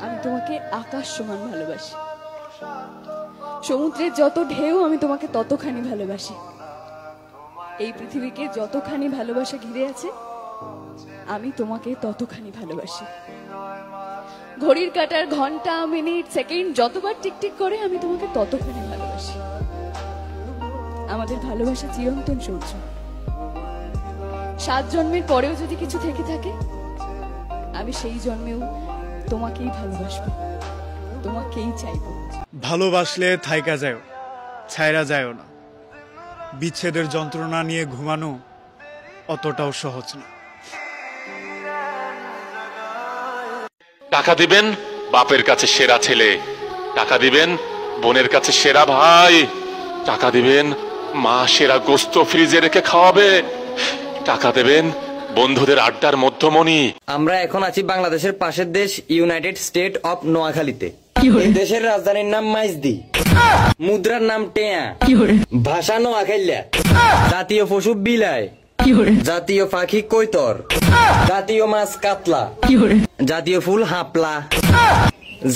আমি তোমাকে আকাশ সমান ভালোবাসি, সমুদ্রের যত ঢেউ আমি তোমাকে ততখানি ভালোবাসি। এই পৃথিবীকে যতখানি ভালোবাসা ঘিরে আছে আমি তোমাকে ততখানি ভালোবাসি। ঘড়ির কাঁটার ঘন্টা মিনিট সেকেন্ড যতবার টিকটিক করে আমি তোমাকে ততখানি ভালোবাসি। আমাদের ভালোবাসা চিরন্তন সূর্য। 7 জন্মের পরেও যদি কিছু থেকে থাকে আমি সেই জন্মেও তোমাকেই ভালোবাসবো, তোমাকেই চাইবো। ভালোবাসলে থাইকা যায়, ছাইরা যায় না। বিচ্ছেদের যন্ত্রণা নিয়ে ঘুমানো অতটাও সহজ না। টাকা দিবেন বাপের কাছে সেরা ছেলে, টাকা দিবেন বোনের কাছে সেরা ভাই, টাকা দিবেন মা সেরা গোস্ত ফ্রিজে রেখে খাওয়াবে, টাকা দেবেন বন্ধুদের আড্ডার মধ্যমণি। আমরা এখন আছি বাংলাদেশের পাশের দেশ ইউনাইটেড স্টেট অফ নোয়াখালীতে। দেশের রাজধানীর নাম মাইজদি, মুদ্রার নাম টেয়া, ভাষা নোয়াখাইলা, জাতীয় পশু বিলাই, জাতীয় পাখি কৈতর, জাতীয় মাছ কাতলা, জাতীয় ফুল হাপলা,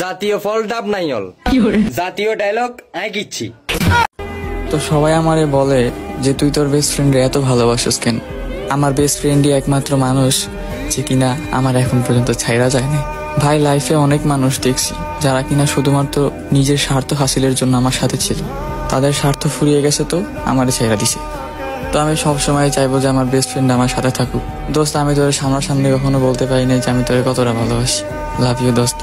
জাতীয় ফল ডাবনাইল, জাতীয় ডায়লগ আই কিচ্ছি। তো সবাই আমারে বলে যে তুই তোর বেস্ট ফ্রেন্ডে এত ভালোবাসিস কেন? আমার বেস্ট ফ্রেন্ডই একমাত্র মানুষ যে কিনা আমার এখন পর্যন্ত ছাইরা যায় না। ভাই, লাইফে অনেক মানুষ দেখছি যারা কিনা শুধুমাত্র নিজের স্বার্থ হাসিলের জন্য আমার সাথে ছিল, তাদের স্বার্থ ফুরিয়ে গেছে তো আমারে ছাইরা দিছে। তো আমি সবসময় চাইবো যে আমার বেস্ট ফ্রেন্ড আমার সাথে থাকুক। দোস্ত, আমি তোর সামনাসামনি কখনো বলতে পারি না যে আমি তোর কতটা ভালোবাসি। লাভ ইউ দোস্ত।